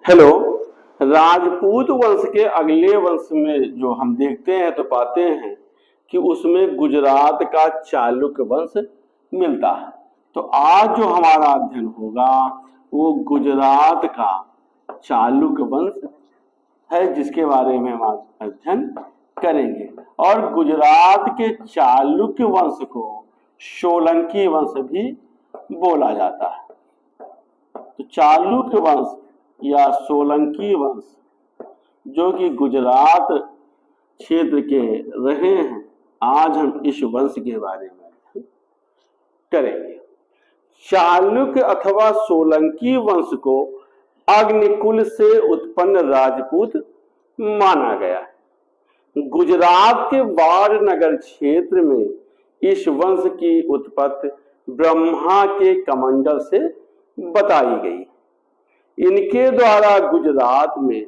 Hello. Rajput वंश के अगले वंश में जो हम देखते हैं तो पाते हैं कि उसमें गुजरात का चालुक्य वंश मिलता है। तो आज जो हमारा अध्ययन होगा वो गुजरात का चालुक्य वंश है, जिसके बारे में हम आज अध्ययन करेंगे। और गुजरात के चालुक्य वंश को सोलंकी वंश भी बोला जाता है। तो चालुक्य वंश या सोलंकी वंश जो कि गुजरात क्षेत्र के रहे हैं, आज हम इस वंश के बारे में करेंगे। चालुक्य अथवा सोलंकी वंश को अग्निकुल से उत्पन्न राजपूत माना गया है। गुजरात के वारनगर क्षेत्र में इस वंश की उत्पत्ति ब्रह्मा के कमंडल से बताई गई। इनके द्वारा गुजरात में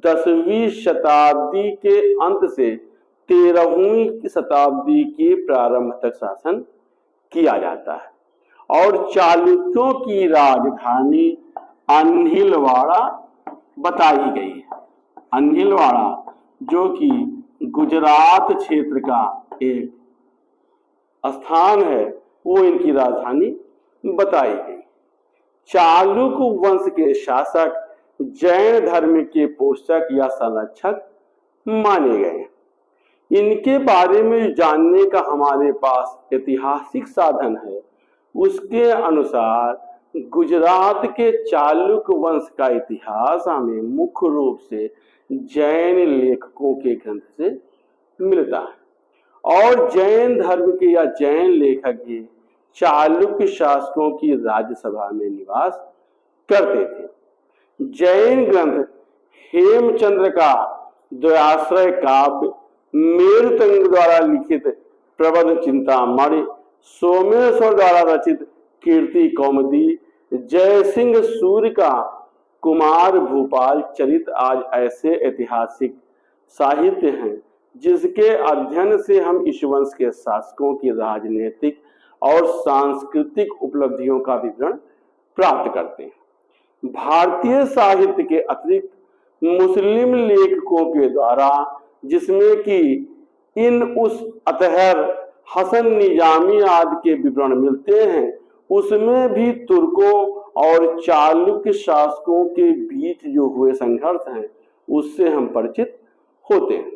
10वीं शताब्दी के अंत से 13वीं शताब्दी के प्रारंभ तक शासन किया जाता है और चालुक्यों की राजधानी अन्हिलवाड़ा बताई गई है। अन्हिलवाड़ा जो कि गुजरात क्षेत्र का एक स्थान है, वो इनकी राजधानी बताई गई। चालुक्य वंश के शासक जैन धर्म के पोषक या संरक्षक माने गए। इनके बारे में जानने का हमारे पास ऐतिहासिक साधन है। उसके अनुसार गुजरात के चालुक्य वंश का इतिहास हमें मुख्य रूप से जैन लेखकों के ग्रंथ से मिलता है और जैन धर्म के या जैन लेखक भी चालुक्य शासकों की राज्यसभा में निवास करते थे। जैन ग्रंथ हेमचंद्र का द्वयाश्रय काव्य, मेरुतंग द्वारा लिखित प्रबंध चिंतामणि, सोमेश्वर द्वारा रचित कीर्ति कौमुदी, जयसिंह सूर्य का कुमार भूपाल चरित आज ऐसे ऐतिहासिक साहित्य हैं जिसके अध्ययन से हम इस वंश के शासकों की राजनीतिक और सांस्कृतिक उपलब्धियों का विवरण प्राप्त करते हैं। भारतीय साहित्य के अतिरिक्त मुस्लिम लेखकों के द्वारा, जिसमें कि इन उस अतहर, हसन निजामी आदि के विवरण मिलते हैं, उसमें भी तुर्कों और चालुक्य शासकों के बीच जो हुए संघर्ष हैं उससे हम परिचित होते हैं।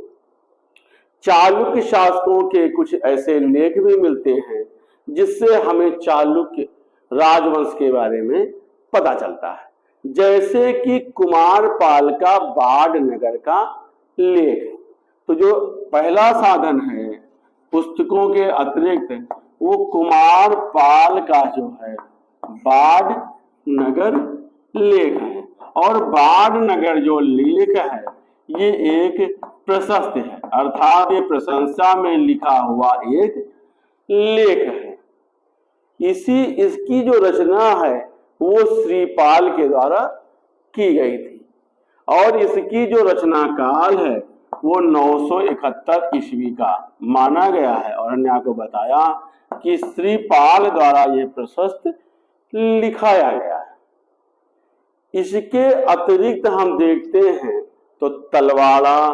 चालुक्य शासकों के कुछ ऐसे लेख भी मिलते हैं जिससे हमें चालुक्य राजवंश के बारे में पता चलता है, जैसे कि कुमारपाल का बाढ़नगर का लेख। तो जो पहला साधन है पुस्तकों के अतिरिक्त, वो कुमारपाल का जो है बाढ़नगर लेख है। और बाढ़नगर जो लेख है ये एक प्रशस्त है, अर्थात ये प्रशंसा में लिखा हुआ एक लेख है। इसकी जो रचना है वो श्रीपाल के द्वारा की गई थी और इसकी जो रचना काल है वो 971 ईस्वी का माना गया है। और हमने आपको बताया कि श्रीपाल द्वारा ये प्रशस्त लिखाया गया है। इसके अतिरिक्त हम देखते हैं तो तलवाड़ा,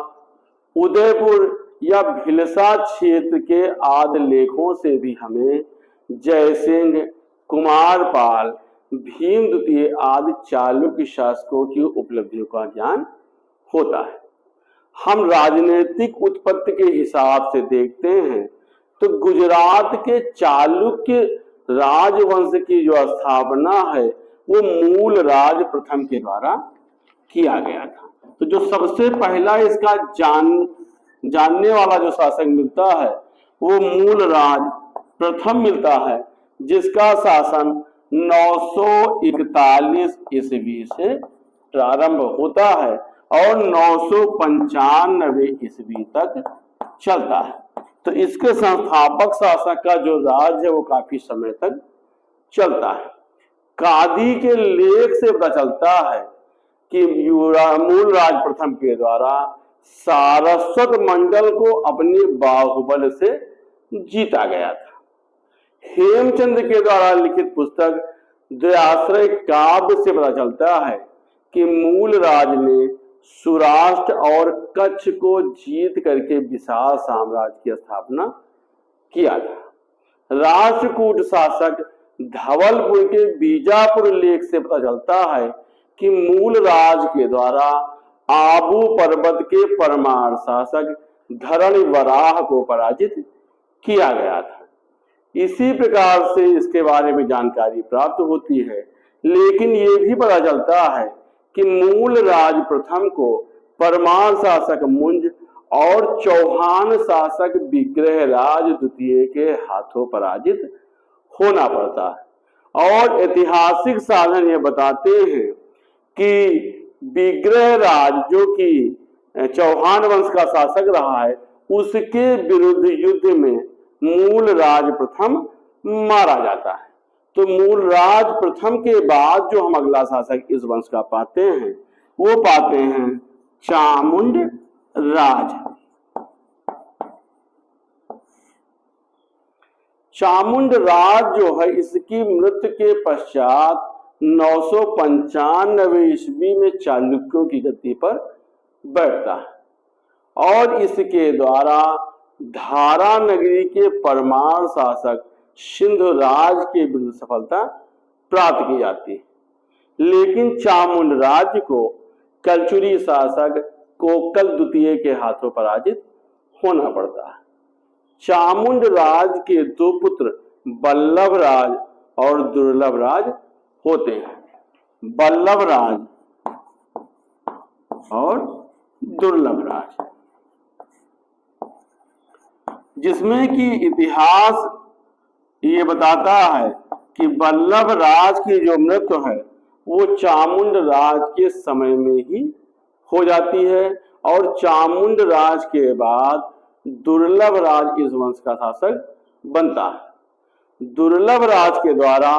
उदयपुर या भिलसा क्षेत्र के आदि लेखों से भी हमें जयसिंह, कुमारपाल, भीम द्वितीय आदि चालुक्य शासकों की उपलब्धियों का ज्ञान होता है। हम राजनीतिक उत्पत्ति के हिसाब से देखते हैं तो गुजरात के चालुक्य राजवंश की जो स्थापना है वो मूल राज प्रथम के द्वारा किया गया था। तो जो सबसे पहला इसका जानने वाला जो शासक मिलता है वो मूल राज प्रथम मिलता है, जिसका शासन 941 ईस्वी से प्रारंभ होता है और 995 ईस्वी तक चलता है। तो इसके संस्थापक शासक का जो राज है वो काफी समय तक चलता है। कादी के लेख से पता चलता है कि मूल राज प्रथम के द्वारा सारस्वत मंडल को अपने बाहुबल से जीता गया था। हेमचंद्र के द्वारा लिखित पुस्तक द्वयाश्रय काव्य से पता चलता है कि मूलराज ने सौराष्ट्र और कच्छ को जीत करके विशाल साम्राज्य की स्थापना किया था। राष्ट्रकूट शासक धवलपुर के बीजापुर लेख से पता चलता है कि मूलराज के द्वारा आबू पर्वत के परमार शासक धरणिवराह को पराजित किया गया था। इसी प्रकार से इसके बारे में जानकारी प्राप्त होती है, लेकिन ये भी पता चलता है कि मूलराज प्रथम को परमार शासक मुंज और चौहान शासक विग्रहराज द्वितीय के हाथों पराजित होना पड़ता है। और ऐतिहासिक साधन ये बताते हैं कि विग्रहराज जो कि चौहान वंश का शासक रहा है, उसके विरुद्ध युद्ध में मूलराज प्रथम मारा जाता है। तो मूलराज प्रथम के बाद जो हम अगला शासक इस वंश का पाते हैं वो पाते हैं चामुंड राज। चामुंड राज जो है, इसकी मृत्यु के पश्चात 995 ईस्वी में चालुक्यों की गद्दी पर बैठता है और इसके द्वारा धारा नगरी के परमार शासक सिंधु राज के विरुद्ध सफलता प्राप्त की जाती है। लेकिन चामुंड राज्य को कलचुरी शासक कोकल द्वितीय के हाथों पराजित होना पड़ता है। चामुंड राज के दो पुत्र बल्लभ राज और दुर्लभ राज होते हैं। बल्लभ राज और दुर्लभ राज, जिसमें कि इतिहास ये बताता है कि बल्लभ राज की जो मृत्यु है वो चामुंड राज के समय में ही हो जाती है और चामुंड राज के बाद दुर्लभ राज इस वंश का शासक बनता है। दुर्लभ राज के द्वारा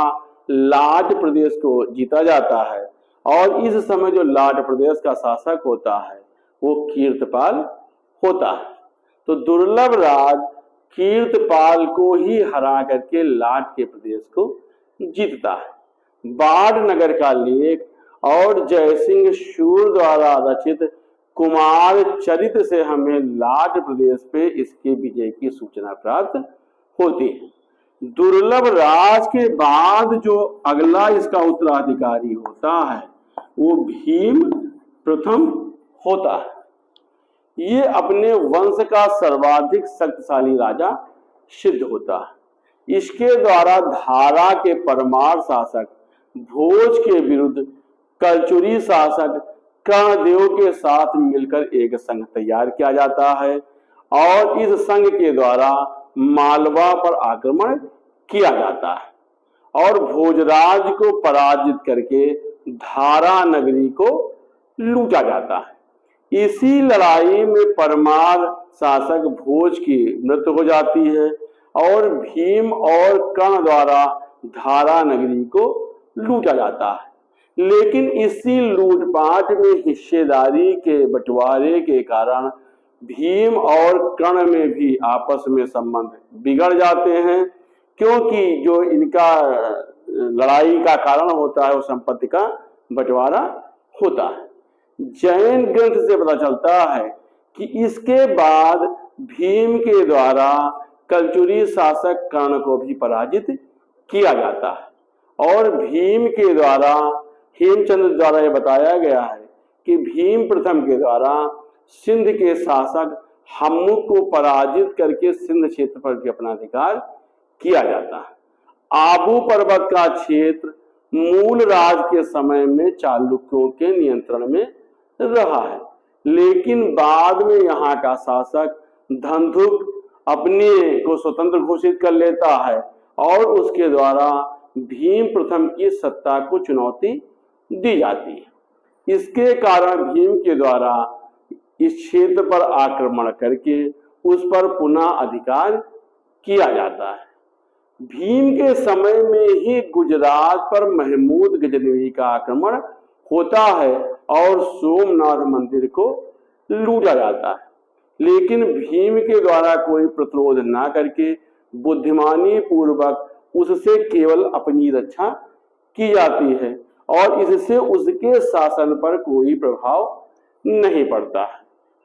लाट प्रदेश को जीता जाता है और इस समय जो लाट प्रदेश का शासक होता है वो कीर्तपाल होता है। तो दुर्लभ राज कीर्तपाल को ही हरा करके लाट के प्रदेश को जीतता है। बाढ़ नगर का लेख और जयसिंह सूर द्वारा रचित कुमार चरित से हमें लाट प्रदेश पे इसके विजय की सूचना प्राप्त होती है। दुर्लभ राज के बाद जो अगला इसका उत्तराधिकारी होता है वो भीम प्रथम होता है। ये अपने वंश का सर्वाधिक शक्तिशाली राजा सिद्ध होता है। इसके द्वारा धारा के परमार शासक भोज के विरुद्ध कलचुरी शासक कर्णदेव के साथ मिलकर एक संघ तैयार किया जाता है और इस संघ के द्वारा मालवा पर आक्रमण किया जाता है और भोजराज को पराजित करके धारा नगरी को लूटा जाता है। इसी लड़ाई में परमार शासक भोज की मृत्यु हो जाती है और भीम और कर्ण द्वारा धारा नगरी को लूटा जाता है। लेकिन इसी लूटपाट में हिस्सेदारी के बंटवारे के कारण भीम और कर्ण में भी आपस में संबंध बिगड़ जाते हैं, क्योंकि जो इनका लड़ाई का कारण होता है वो संपत्ति का बंटवारा होता है। जैन ग्रंथ से पता चलता है कि इसके बाद भीम के द्वारा कलचुरी शासक कर्ण को भी पराजित किया जाता है और भीम के द्वारा हेमचंद्र द्वारा यह बताया गया है कि भीम प्रथम के द्वारा सिंध के शासक हम्मुक को पराजित करके सिंध क्षेत्र पर भी अपना अधिकार किया जाता है। आबू पर्वत का क्षेत्र मूलराज के समय में चालुक्यों के नियंत्रण में रहा है, लेकिन बाद में यहाँ का शासक धंधुक अपने को स्वतंत्र घोषित कर लेता है और उसके द्वारा भीम प्रथम की सत्ता को चुनौती दी जाती है। इसके कारण भीम के द्वारा इस क्षेत्र पर आक्रमण करके उस पर पुनः अधिकार किया जाता है। भीम के समय में ही गुजरात पर महमूद गजनवी का आक्रमण होता है और सोमनाथ मंदिर को लूटा जाता है, लेकिन भीम के द्वारा कोई प्रतिरोध ना करके बुद्धिमानी पूर्वक उससे केवल अपनी रक्षा की जाती है और इससे उसके शासन पर कोई प्रभाव नहीं पड़ता है,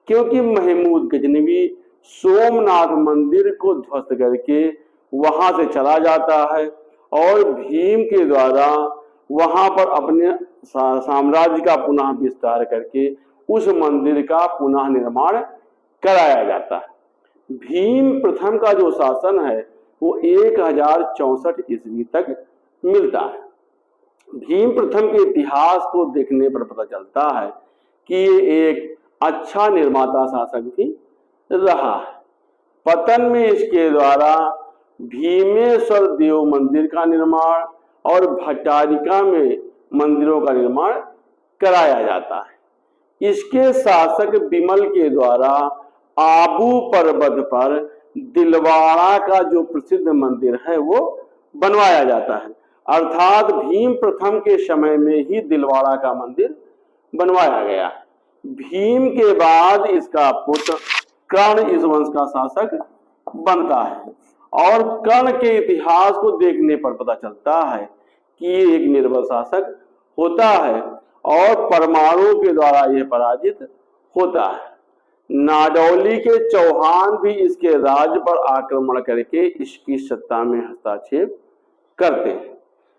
क्योंकि महमूद गजनवी सोमनाथ मंदिर को ध्वस्त करके वहां से चला जाता है और भीम के द्वारा वहां पर अपने साम्राज्य का पुनः विस्तार करके उस मंदिर का पुनः निर्माण कराया जाता है। भीम प्रथम का जो शासन है वो 1064 ईस्वी तक मिलता है। भीम प्रथम के इतिहास को देखने पर पता चलता है कि ये एक अच्छा निर्माता शासक भी रहा है। पतन में इसके द्वारा भीमेश्वर देव मंदिर का निर्माण और भट्टारिका में मंदिरों का निर्माण कराया जाता है। इसके शासक विमल के द्वारा आबू पर्वत पर दिलवाड़ा का जो प्रसिद्ध मंदिर है वो बनवाया जाता है, अर्थात भीम प्रथम के समय में ही दिलवाड़ा का मंदिर बनवाया गया। भीम के बाद इसका पुत्र कर्ण इस वंश का शासक बनता है और कर्ण के इतिहास को देखने पर पता चलता है कि ये एक निर्बल शासक होता है और परमाणु के द्वारा यह पराजित होता है। नाडौली के चौहान भी इसके राज्य पर आक्रमण करके इसकी सत्ता में हस्तक्षेप करते हैं,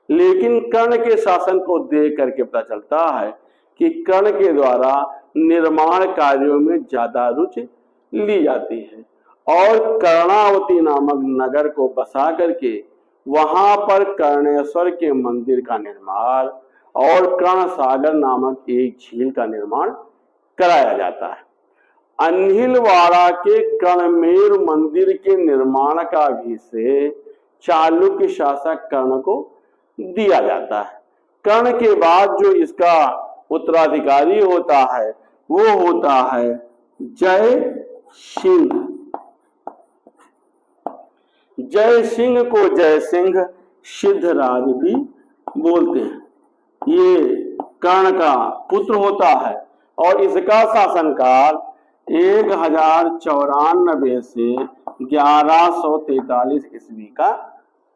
लेकिन कर्ण के शासन को देख करके पता चलता है कि कर्ण के द्वारा निर्माण कार्यों में ज्यादा रुचि ली जाती है और कर्णावती नामक नगर को बसा करके वहां पर कर्णेश्वर के मंदिर का निर्माण और कर्ण सागर नामक एक झील का निर्माण कराया जाता है। अन्हिलवाड़ा के कर्णमेरु मंदिर के निर्माण का भी श्रेय चालुक्य शासक कर्ण को दिया जाता है। कर्ण के बाद जो इसका उत्तराधिकारी होता है वो होता है जय सिंह। जय सिंह को जय सिंह सिद्धराज भी बोलते हैं। ये कर्ण का पुत्र होता है और इसका शासनकाल 1094 से 1143 ईस्वी का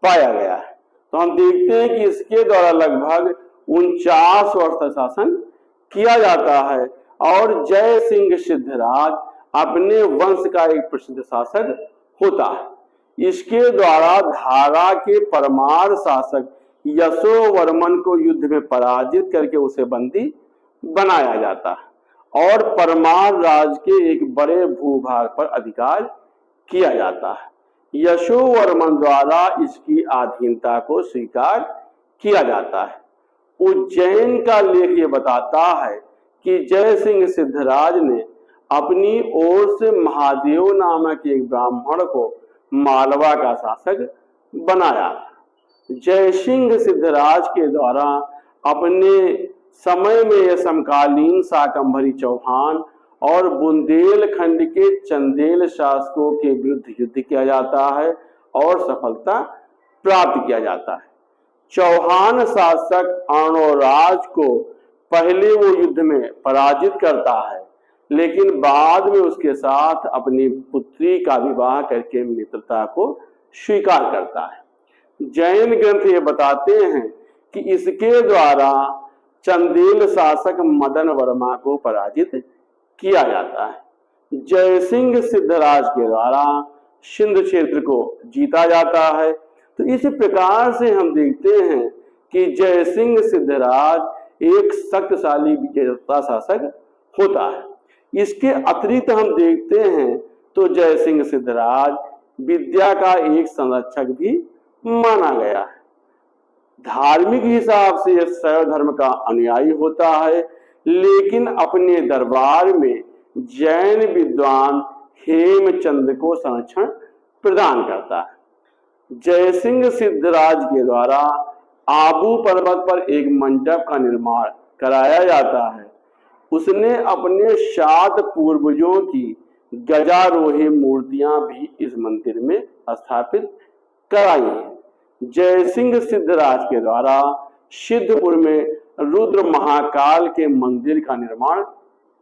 पाया गया है। तो हम देखते हैं कि इसके द्वारा लगभग 49 वर्ष तक शासन किया जाता है और जय सिंह सिद्धराज अपने वंश का एक प्रसिद्ध शासक होता है। इसके द्वारा धारा के परमार शासक यशोवर्मन को युद्ध में पराजित करके उसे बंदी बनाया जाता है और परमार राज के एक बड़े भूभाग पर अधिकार किया जाता है। यशोवर्मन द्वारा इसकी अधीनता को स्वीकार किया जाता है। उज्जैन का लेख ये बताता है कि जय सिंह सिद्धराज ने अपनी ओर से महादेव नामक एक ब्राह्मण को मालवा का शासक बनाया। जय सिंह सिद्धराज के द्वारा अपने समय में यह समकालीन शाकंभरी चौहान और बुंदेलखंड के चंदेल शासकों के विरुद्ध युद्ध किया जाता है और सफलता प्राप्त किया जाता है। चौहान शासक अर्णोराज को पहले वो युद्ध में पराजित करता है, लेकिन बाद में उसके साथ अपनी पुत्री का विवाह करके मित्रता को स्वीकार करता है। जैन ग्रंथ ये बताते हैं कि इसके द्वारा चंदेल शासक मदन वर्मा को पराजित किया जाता है। जय सिंह सिद्धराज के द्वारा सिंध क्षेत्र को जीता जाता है। तो इस प्रकार से हम देखते हैं कि जय सिंह सिद्धराज एक शक्तिशाली विजेता शासक होता है। इसके अतिरिक्त हम देखते हैं तो जय सिंह सिद्धराज विद्या का एक संरक्षक भी माना गया है। धार्मिक हिसाब से यह शैव धर्म का अनुयायी होता है, लेकिन अपने दरबार में जैन विद्वान हेमचंद को संरक्षण प्रदान करता है। जय सिंह सिद्धराज के द्वारा आबू पर्वत पर एक मंडप का निर्माण कराया जाता है। उसने अपने 7 पूर्वजों की गजारोही मूर्तियां भी इस मंदिर में स्थापित कराई हैं। जय सिंह सिद्धराज के द्वारा सिद्धपुर में रुद्र महाकाल के मंदिर का निर्माण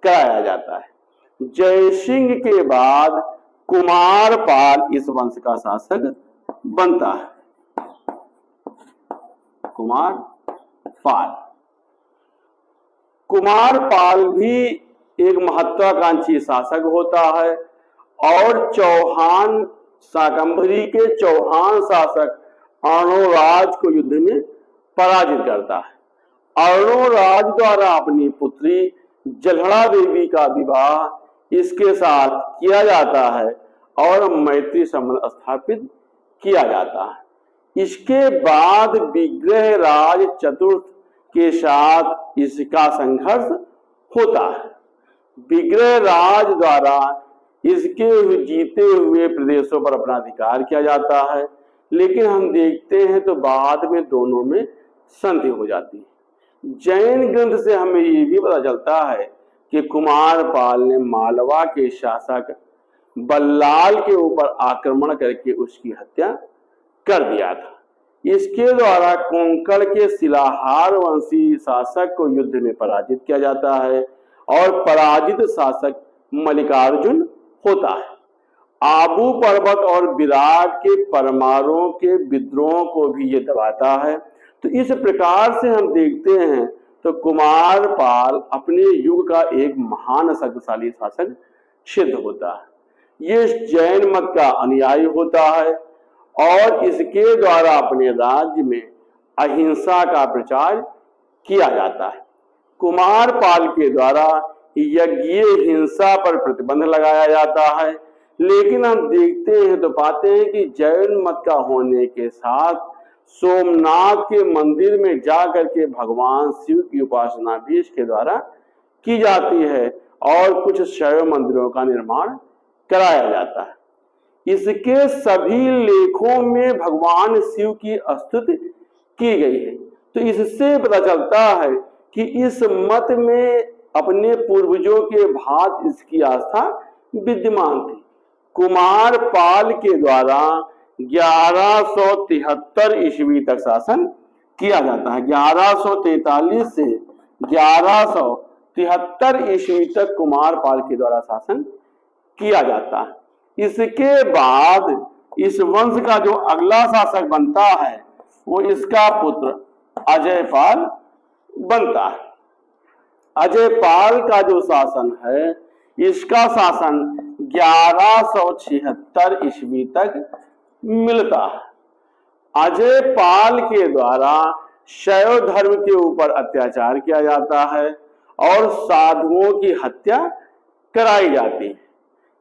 कराया जाता है। जय सिंह के बाद कुमारपाल इस वंश का शासक बनता है। कुमारपाल कुमारपाल भी एक महत्वाकांक्षी शासक होता है और चौहान शाकंभरी के चौहान शासक अर्णोराज को युद्ध में पराजित करता है। अर्णोराज द्वारा अपनी पुत्री जलहड़ा देवी का विवाह इसके साथ किया जाता है और मैत्री संबंध स्थापित किया जाता है। इसके बाद विग्रहराज चतुर्थ के साथ इसका संघर्ष होता है। विग्रहराज द्वारा इसके जीते हुए प्रदेशों पर अपना अधिकार किया जाता है, लेकिन हम देखते हैं तो बाद में दोनों में संधि हो जाती है। जैन ग्रंथ से हमें ये भी पता चलता है कि कुमारपाल ने मालवा के शासक बल्लाल के ऊपर आक्रमण करके उसकी हत्या कर दिया था। इसके द्वारा कोंकण के शिलाहार वंशी शासक को युद्ध में पराजित किया जाता है और पराजित शासक मल्लिकार्जुन होता है। आबू पर्वत और विराट के परमारों के विद्रोह को भी ये दबाता है। तो इस प्रकार से हम देखते हैं तो कुमारपाल अपने युग का एक महान शक्तिशाली शासक सिद्ध होता है। ये जैन मत का अनुयायी होता है और इसके द्वारा अपने राज्य में अहिंसा का प्रचार किया जाता है। कुमारपाल के द्वारा यज्ञीय हिंसा पर प्रतिबंध लगाया जाता है, लेकिन हम देखते हैं तो पाते हैं कि जैन मत का होने के साथ सोमनाथ के मंदिर में जाकर के भगवान शिव की उपासना भी इसके द्वारा की जाती है और कुछ शैव मंदिरों का निर्माण कराया जाता है। इसके सभी लेखों में भगवान शिव की स्तुति की गई है। तो इससे पता चलता है कि इस मत में अपने पूर्वजों के भांति इसकी आस्था विद्यमान थी। कुमारपाल के द्वारा 1173 ईस्वी तक शासन किया जाता है। 1143 से 1173 ईस्वी तक कुमारपाल के द्वारा शासन किया जाता है। इसके बाद इस वंश का जो अगला शासक बनता है वो इसका पुत्र अजयपाल बनता है। अजयपाल का जो शासन है इसका शासन 1176 ईस्वी तक मिलता है। अजयपाल के द्वारा शैव धर्म के ऊपर अत्याचार किया जाता है और साधुओं की हत्या कराई जाती है।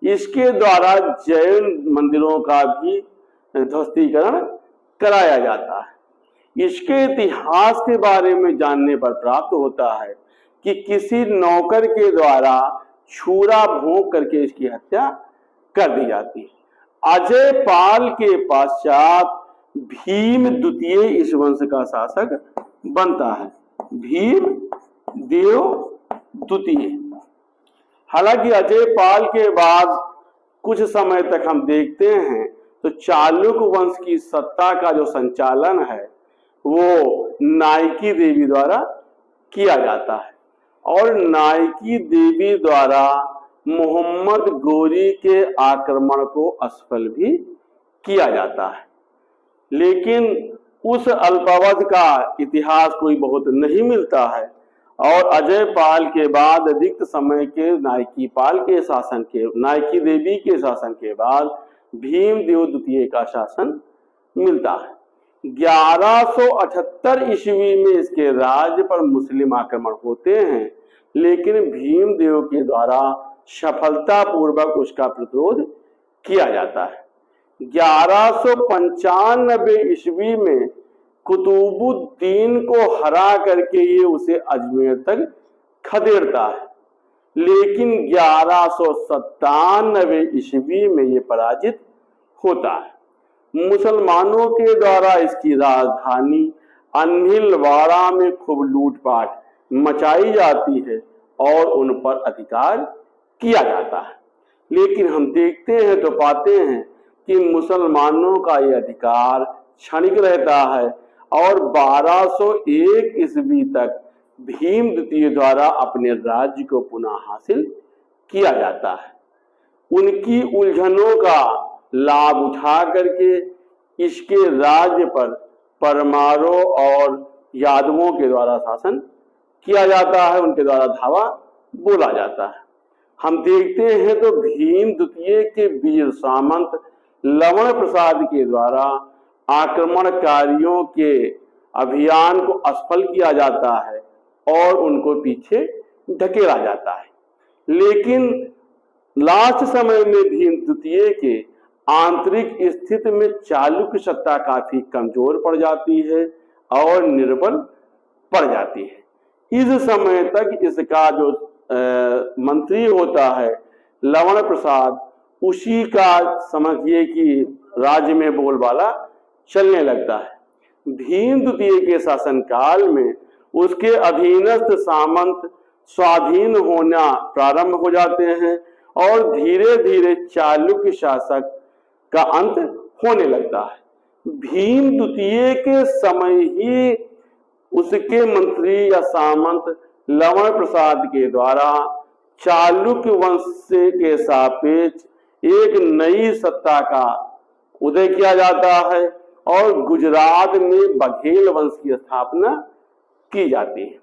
इसके द्वारा जैन मंदिरों का भी ध्वस्तीकरण कराया जाता है। इसके इतिहास के बारे में जानने पर प्राप्त होता है कि किसी नौकर के द्वारा छुरा भोंक करके इसकी हत्या कर दी जाती है। अजयपाल के पश्चात भीम द्वितीय इस वंश का शासक बनता है। भीम देव द्वितीय। हालांकि अजयपाल के बाद कुछ समय तक हम देखते हैं तो चालुक्य वंश की सत्ता का जो संचालन है वो नायकी देवी द्वारा किया जाता है और नायकी देवी द्वारा मोहम्मद गोरी के आक्रमण को असफल भी किया जाता है। लेकिन उस अल्पावधि का इतिहास कोई बहुत नहीं मिलता है और अजयपाल के बाद अधिक समय के नायकी देवी के शासन के बाद भीमदेव द्वितीय का शासन मिलता है। 1178 ईस्वी में इसके राज्य पर मुस्लिम आक्रमण होते हैं, लेकिन भीमदेव के द्वारा सफलतापूर्वक उसका प्रतिरोध किया जाता है। 1195 ईस्वी में कुतुबुद्दीन को हरा करके ये उसे अजमेर तक खदेड़ता है, लेकिन 1197 ईस्वी में ये पराजित होता है। मुसलमानों के द्वारा इसकी राजधानी अन्हिलवाड़ा में खूब लूटपाट मचाई जाती है और उन पर अधिकार किया जाता है। लेकिन हम देखते हैं तो पाते हैं कि मुसलमानों का यह अधिकार क्षणिक रहता है और 1201 ईस्वी तक भीम द्वितीय द्वारा अपने राज्य को पुनः हासिल किया जाता है। उनकी उलझनों का लाभ उठा करके इसके राज्य पर परमारों और यादवों के द्वारा शासन किया जाता है, उनके द्वारा धावा बोला जाता है। हम देखते हैं तो भीम द्वितीय के वीर सामंत लवण प्रसाद के द्वारा आक्रमणकारियों के अभियान को असफल किया जाता है और उनको पीछे धकेला जाता है। लेकिन लास्ट समय में भीम द्वितीय के आंतरिक स्थिति में चालुक्य सत्ता काफी कमजोर पड़ जाती है और निर्बल पड़ जाती है। इस समय तक इसका जो मंत्री होता है लवण प्रसाद, उसी का समझिए कि राज्य में बोलबाला चलने लगता है। भीम द्वितीय के शासनकाल में उसके अधीनस्थ सामंत स्वाधीन होना प्रारंभ हो जाते हैं और धीरे धीरे चालुक्य शासक का अंत होने लगता है। भीम द्वितीय के समय ही उसके मंत्री या सामंत लवण प्रसाद के द्वारा चालुक्य वंश के सापेक्ष एक नई सत्ता का उदय किया जाता है और गुजरात में बघेल वंश की स्थापना की जाती है।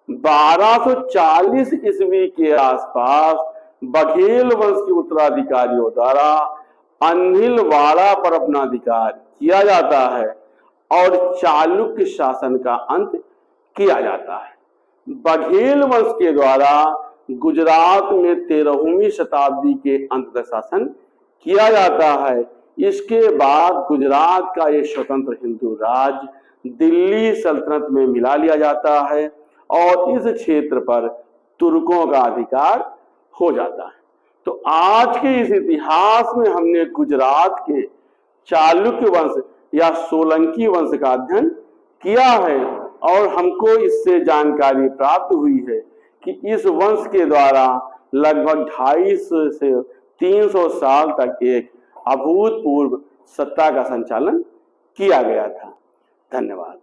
1240 ईस्वी के आसपास बघेल वंश के उत्तराधिकारियों द्वारा अन्हिलवाड़ा पर अपना अधिकार किया जाता है और चालुक्य शासन का अंत किया जाता है। बघेल वंश के द्वारा गुजरात में 13वीं शताब्दी के अंत तक शासन किया जाता है। इसके बाद गुजरात का ये स्वतंत्र हिंदू राज्य दिल्ली सल्तनत में मिला लिया जाता है और इस क्षेत्र पर तुर्कों का अधिकार हो जाता है। तो आज के इस इतिहास में हमने गुजरात के चालुक्य वंश या सोलंकी वंश का अध्ययन किया है और हमको इससे जानकारी प्राप्त हुई है कि इस वंश के द्वारा लगभग 250 से 300 साल तक एक अभूतपूर्व सत्ता का संचालन किया गया था। धन्यवाद।